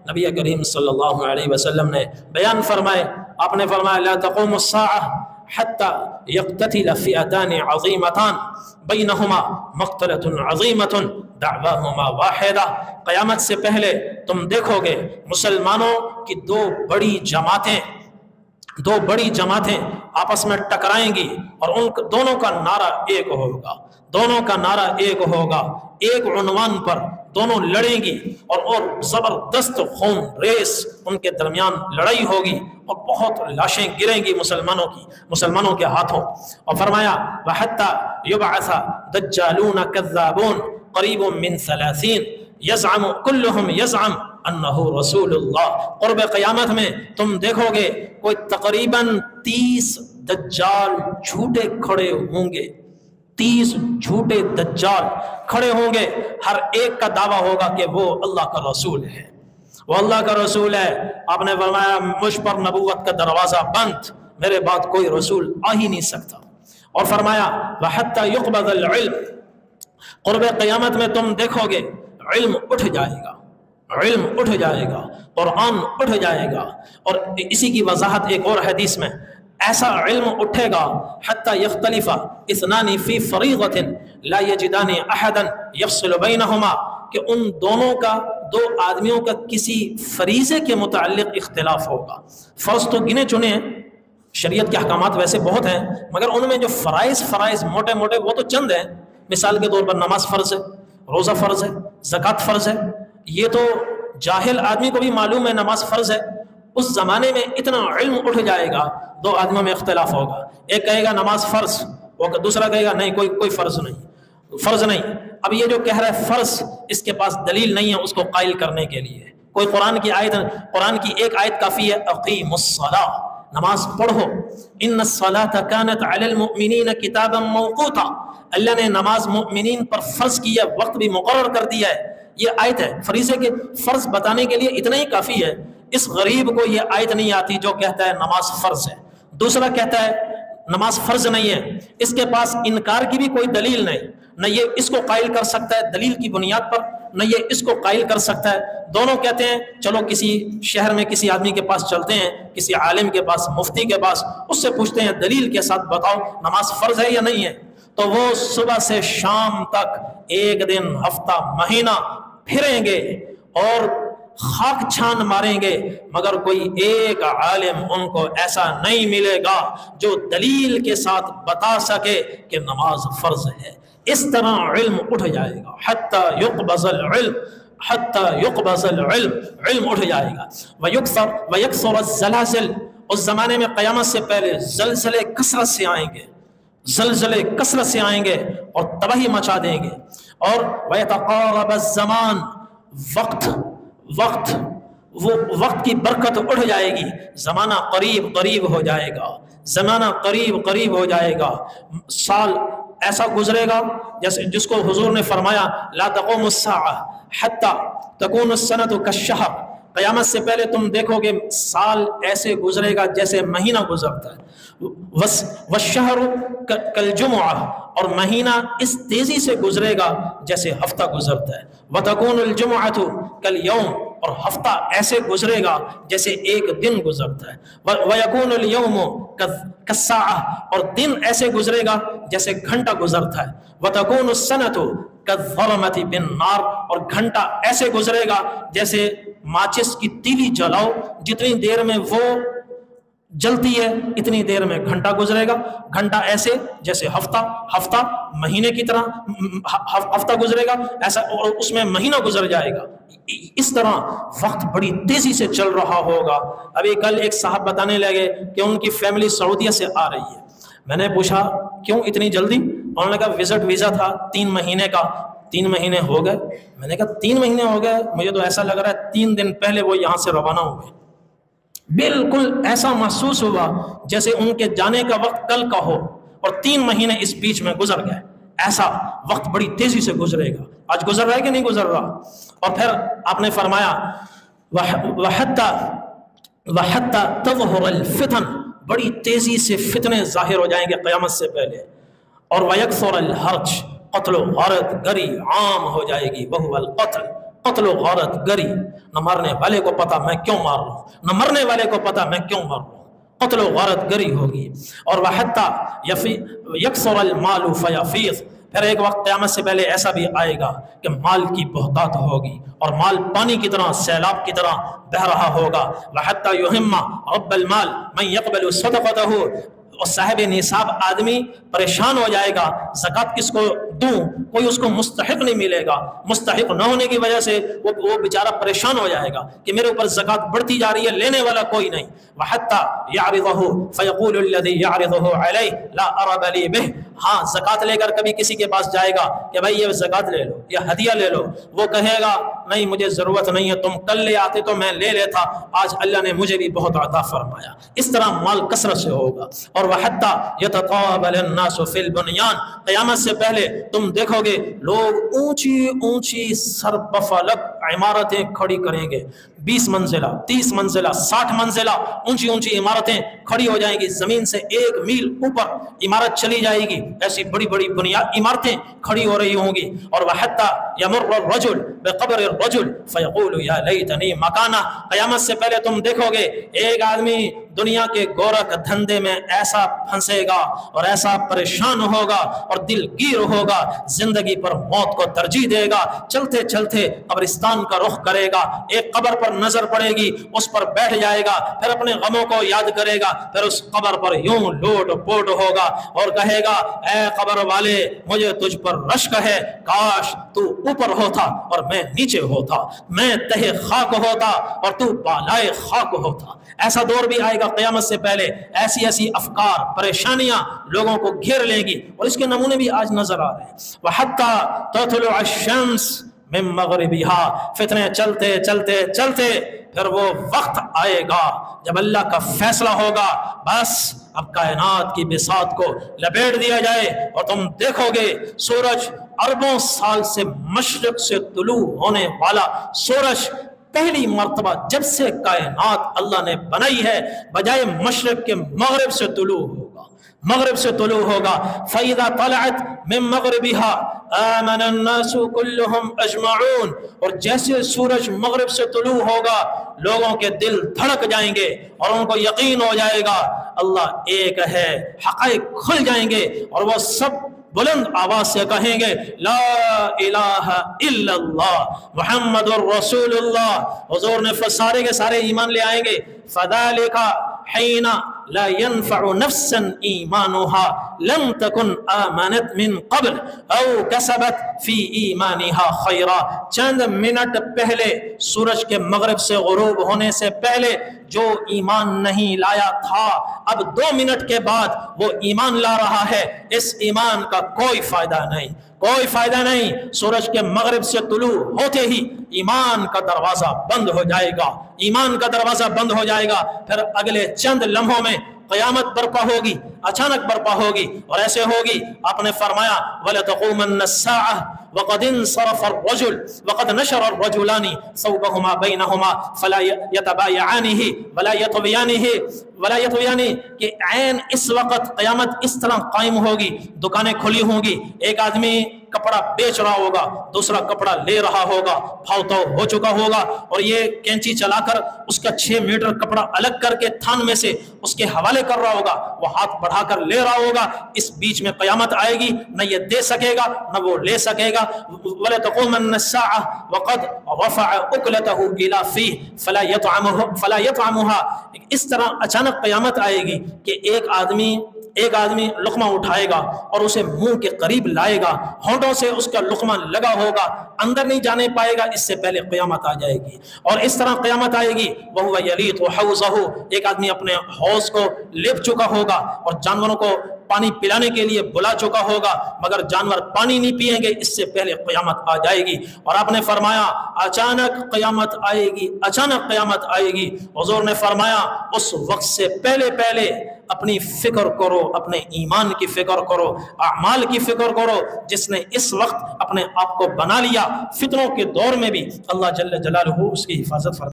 نبی کریم صلی اللہ علیہ وسلم نے بیان فرمائے، آپ نے فرمایا لا تقوم الساعة حتى يقتتل فئتان عظیمتان بینہما مقتلۃ عظیمۃ دعواہما واحدہ، قیامت سے پہلے تم دیکھو گے مسلمانوں کی دو بڑی جماعتیں آپس میں ٹکرائیں گی، اور ان دونوں کا نعرہ ایک ہوگا، ایک عنوان پر دونوں لڑیں گی، اور زبردست خون ریس ان کے درمیان لڑائی ہوگی، اور بہت لاشیں گریں گی مسلمانوں کے ہاتھوں۔ اور فرمایا وَحَتَّى يُبْعَثَ دَجَّالُونَ كَذَّابُونَ قَرِيبٌ مِّن 30 يَزْعَمُ كُلُّهُمْ يَزْعَمُ أَنَّهُ رَسُولُ اللَّهِ، قرب قیامت میں تم دیکھو گے کوئی تقریباً 30 دجال جھوٹے کھڑے ہوں گے، 30 جھوٹے دجال کھڑے ہوں گے، ہر ایک کا دعویٰ ہوگا کہ وہ اللہ کا رسول ہے، وہ اللہ کا رسول ہے۔ آپ نے فرمایا مجھ پر نبوت کا دروازہ بند، میرے بعد کوئی رسول آ ہی نہیں سکتا۔ اور فرمایا وَحَتَّى يُقْبَضَ الْعِلْمُ، قرب قیامت میں تم دیکھو گے علم اٹھ جائے گا، قرآن اٹھ جائے گا۔ اور اسی کی وضاحت ایک اور حدیث میں، ایسا علم اٹھے گا حتی یختلف اثنان فی فریضۃ لا یجدان احدا یفصل بینہما، کہ ان دونوں کا، دو آدمیوں کا کسی فریضے کے متعلق اختلاف ہوگا۔ فرض تو گنے چنے ہیں، شریعت کے احکامات ویسے بہت ہیں، مگر ان میں جو فرائض موٹے موٹے وہ تو چند ہیں۔ مثال کے طور پر نماز فرض ہے، روزہ فرض ہے، زکوٰۃ فرض ہے، یہ تو جاہل آدمی کو بھی معلوم ہے نماز فرض ہے۔ اس زمانے میں اتنا علم اٹھ جائے گا، دو آدمیوں میں اختلاف ہوگا، ایک کہے گا نماز فرض، دوسرا کہے گا نہیں کوئی فرض نہیں۔ اب یہ جو کہہ رہا ہے فرض، اس کے پاس دلیل نہیں ہے اس کو قائل کرنے کے لیے، کوئی قرآن کی ایک آیت کافی ہے، اقیم الصلاۃ، نماز پڑھو، ان الصلاۃ کانت علی المؤمنین کتابا موقوتا، اللہ نے نماز مؤمنین پر فرض کیا، وقت بھی مقرر کر دیا ہے۔ یہ آیت ہے، فریضے کے فرض بتانے کے لیے اتنا ہی کافی ہے۔ اس غریب کو یہ آیت نہیں آتی جو کہتا ہے نماز فرض ہے، دوسرا کہتا ہے نماز فرض نہیں ہے، اس کے پاس انکار کی بھی کوئی دلیل نہیں، نہ یہ اس کو قائل کر سکتا ہے دلیل کی بنیاد پر، نہ یہ اس کو قائل کر سکتا ہے۔ دونوں کہتے ہیں چلو کسی شہر میں کسی آدمی کے پاس چلتے ہیں، کسی عالم کے پاس، مفتی کے پاس، اس سے پوچھتے ہیں دلیل کے ساتھ بتاؤ نماز فرض ہے یا نہیں ہے۔ تو وہ صبح سے شام تک، ایک دن، ہفتہ، مہینہ پھریں گے اور خاک چھان ماریں گے، مگر کوئی ایک عالم ان کو ایسا نہیں ملے گا جو دلیل کے ساتھ بتا سکے کہ نماز فرض ہے۔ اس طرح علم اٹھ جائے گا، حتی یقبض العلم، علم اٹھ جائے گا۔ ویکثر الزلازل، اس زمانے میں قیامت سے پہلے زلزلے کثرت سے آئیں گے اور تباہی مچا دیں گے۔ اور ویتقارب الزمان، وقت کی برکت اٹھ جائے گی، زمانہ قریب ہو جائے گا، سال ایسا گزرے گا جیسے جس کو حضور نے فرمایا لا تقوم الساعة حتى تكون السنة كالشهر، قیامت سے پہلے تم دیکھو گے سال ایسے گزرے گا جیسے مہینہ گزرتا ہے، والشهر كالجمعة، اور مہینہ اس تیزی سے گزرے گا جیسے ہفتہ گزرتا ہے، وتكون الجمعة كاليوم، اور ہفتہ ایسے گزرے گا جیسے ایک دن گزرتا ہے، ويكون اليوم كالساعة، اور دن ایسے گزرے گا جیسے گھنٹہ گزرتا ہے، وتكون السنة كالظلمة بالنار، اور گھنٹہ ایسے گزرے گا جیسے ماچس کی تیلی جلاؤ، جتنی دیر میں وہ جلتی ہے اتنی دیر میں گھنٹہ گزرے گا، گھنٹہ ایسے جیسے ہفتہ مہینے کی طرح ہفتہ گزرے گا ایسا، اور اس میں مہینہ گزر جائے گا۔ اس طرح وقت بڑی تیزی سے چل رہا ہوگا۔ ابھی کل ایک صاحب بتانے لگے کہ ان کی فیملی سعودیہ سے آ رہی ہے، میں نے پوچھا کیوں اتنی جلدی؟ انہوں نے کہا وزٹ ویزا تھا 3 مہینے کا، 3 مہینے ہو گئے۔ میں نے کہا 3 مہینے ہو گئے؟ مجھے تو ایسا لگ رہا ہے 3 دن پہلے وہ یہاں سے روانہ ہوئے۔ بالکل ایسا محسوس ہوا جیسے ان کے جانے کا وقت کل کا ہو اور 3 مہینے اس بیچ میں گزر گئے۔ ایسا وقت بڑی تیزی سے گزرے گا۔ آج گزر رہا ہے کہ نہیں گزر رہا؟ اور پھر آپ نے فرمایا وَحَتَّى تَظْهُرَ الْفِتَنُ، بڑی تیزی سے فتنے ظاہر ہو جائیں گے قیامت سے پہلے۔ اور وَيَكْثُرَ الْحَرْجُ، قتل و غارت گری عام ہو جائے گی، وَهُوَ الْقَتْلُ، قتل و غارت گری، نہ مرنے والے کو پتا میں کیوں مار رہا ہوں، نہ مرنے والے کو پتا میں کیوں مار رہا ہوں، قتل و غارت گری ہوگی۔ اور وَحَتَّى يَكْثُرَ الْمَالُ فَيَفِيضُ، پھر ایک وقت قیامت سے پہلے ایسا بھی آئے گا کہ مال کی بہتات ہوگی اور مال پانی کی طرح سیلاب کی طرح بہہ رہا ہوگا۔ وَحَتَّى يُهِمَّ رَبَّ الْمَالِ مَنْ يَقْبَلُ صَدَقَتَهُ، اور صاحب نصاب آدمی پریشان ہو جائے گا، زکوٰۃ کس کو دوں، کوئی اس کو مستحق نہیں ملے گا، مستحق نہ ہونے کی وجہ سے وہ بیچارہ پریشان ہو جائے گا کہ میرے اوپر زکوٰۃ بڑھتی جا رہی ہے، لینے والا کوئی نہیں۔ وَحَتَّى يَعْرِضَهُ فَيَقُولُ الَّذِي يَعْرِضُهُ عَلَيْهِ لَا أَرَبَ لِي بِهِ، ہاں زکوٰۃ لے کر کبھی کسی کے پاس جائے گا کہ بھائی یہ زکوٰۃ لے لو یا ہدیہ لے لو، وہ کہے گا نہیں مجھے ضرورت نہیں ہے، تم کل لے آتے تو میں لے لیتا، آج اللہ نے مجھے بھی بہت عطا فرمایا۔ اس طرح مال کثرت سے ہوگا۔ اور وَحَتَّى يَتَطَاوَلَ النَّاسُ فِي الْبُنْيَانِ، قیامت سے پہلے تم دیکھو گے لوگ اونچی اونچی سر بفلک عمارتیں کھڑی کریں گے، 20 منزلہ 30 منزلہ 60 منزلہ اونچی اونچی عمارتیں کھڑی ہو جائیں گی، زمین سے 1 میل اوپر عمارت چلی جائے گی، ایسی بڑی بڑی بنیاد عمارتیں کھڑی ہو رہی ہوں گی۔ اور وَحَتَّى يَمُرُّ الرَّجُلُ بِقَبْرِ الرَّجُلِ فَيَقُولُ يَا لَيْتَنِي مَكَانَهُ، قیامت سے پہلے تم دیکھو گے ایک آدمی دنیا کے گورکھ دھندے میں ایسا پھنسے گا اور ایسا پریشان ہوگا اور دل گیر ہوگا، زندگی پر موت کو ترجیح دے گا، چلتے چلتے قبرستان کا رخ کرے گا، ایک قبر پر نظر پڑے گی، اس پر بیٹھ جائے گا، پھر اپنے غموں کو یاد کرے گا، پھر اس قبر پر یوں لوٹ پوٹ ہوگا اور کہے گا اے قبر والے مجھے تجھ پر رشک ہے، کاش تو اوپر ہوتا اور میں نیچے ہوتا، میں تہ خاک ہوتا اور تو بالائے خاک ہوتا۔ ایسا دور بھی آئے گا قیامت سے پہلے، ایسی ایسی افکار پریشانیاں لوگوں کو گھیر لیں گی، اور اس کے نمونے بھی آج نظر آ رہے ہیں۔ وَحَتَّى تَطْلُعَ الشَّمْسُ مِن مَغْرِبِهَا، فتنے چلتے چلتے چلتے پھر وہ وقت آئے گا جب اللہ کا فیصلہ ہوگا، بس اب کائنات کی بساط کو لپیٹ دیا جائے اور تم دیکھو گے سورج اربوں سال سے مشرق سے طلوع ہونے والا سورج پہلی مرتبہ جب سے کائنات اللہ نے بنائی ہے بجائے مشرق کے مغرب سے طلوع ہوگا، مغرب سے طلوع ہوگا۔ فَإِذَا طَلَعَتْ مِن مَغْرِبِهَا آمَنَ النَّاسُ كُلُّهُمْ أَجْمَعُونَ، اور جیسے سورج مغرب سے طلوع ہوگا لوگوں کے دل دھڑک جائیں گے اور ان کو یقین ہو جائے گا اللہ ایک ہے، حقائق کھل جائیں گے اور وہ سب بلند آواز سے کہیں گے لا الہ الا اللہ محمد الرسول اللہ۔ حضور نے سارے کے سارے ایمان لے آئیں گے۔ فَذَلِكَ حِينَ لَا يَنْفَعُ نَفْسًا إِيمَانُهَا لَمْ تَكُنْ آمَنَتْ مِنْ قَبْلِ أَوْ كَسَبَتْ فِي إِيمَانِهَا خَيْرًا، چند منٹ پہلے سورج کے مغرب سے غروب ہونے سے پہلے جو ایمان نہیں لایا تھا اب 2 منٹ کے بعد وہ ایمان لا رہا ہے، اس ایمان کا کوئی فائدہ نہیں، کوئی فائدہ نہیں۔ سورج کے مغرب سے طلوع ہوتے ہی ایمان کا دروازہ بند ہو جائے گا، ایمان کا دروازہ بند ہو جائے گا، پھر اگلے چند لمحوں میں قیامت برپا ہوگی، اچانک برپا ہوگی اور ایسے ہوگی آپ نے فرمایا وَلَتَقُومَنَّ السَّاعَةُ وَقَدْ انصَرَفَ الرَّجُلُ وَقَدْ نَشَرَ الرَّجُلَانِ ثَوْبَهُمَا بَيْنَهُمَا فَلَا يَتَبَايَعَانِهِ وَلَا يَطْوِيَانِهِ، کہ عین اس وقت قیامت اس طرح قائم ہوگی، دکانیں کھلی ہوں گی، ایک آدمی کپڑا بیچ رہا ہوگا، دوسرا کپڑا لے رہا ہوگا، بھاؤ تو ہو چکا ہوگا اور یہ کینچی چلا کر اس کا 6 میٹر کپڑا الگ کر کے تھان میں سے اس کے حوالے کر رہا ہوگا، وہ ہاتھ بڑھا کر لے رہا ہوگا، اس بیچ میں قیامت آئے گی، نہ یہ دے سکے گا نہ وہ لے سکے گا۔ وَلَتَقُومَنَّ السَّاعَةُ وَقَدْ رَفَعَ أُكْلَتَهُ إِلَى فِيهِ فَلَا يَطْعَمُهَا، اس طرح اچانک قیامت آئے گی کہ ایک آدمی لقمہ اٹھائے گا اور اسے منہ کے قریب لائے گا، ہونٹوں سے اس کا لقمہ لگا ہوگا، اندر نہیں جانے پائے گا، اس سے پہلے قیامت آ جائے گی۔ اور اس طرح قیامت آئے گی وَهُوَ يَلِيطُ حَوْضَهُ، ایک آدمی اپنے حوض کو لیپ چکا ہوگا اور جانوروں کو پانی پلانے کے لیے بلا چکا ہوگا مگر جانور پانی نہیں پیئیں گے، اس سے پہلے قیامت آ جائے گی۔ اور آپ نے فرمایا اچانک قیامت آئے گی، اچانک قیامت آئے گی۔ حضور نے فرمایا اس وقت سے پہلے اپنی فکر کرو، اپنے ایمان کی فکر کرو، اعمال کی فکر کرو۔ جس نے اس وقت اپنے آپ کو بنا لیا فتنوں کے دور میں بھی اللہ جل جلالہ اس کی حفاظت فرمائے۔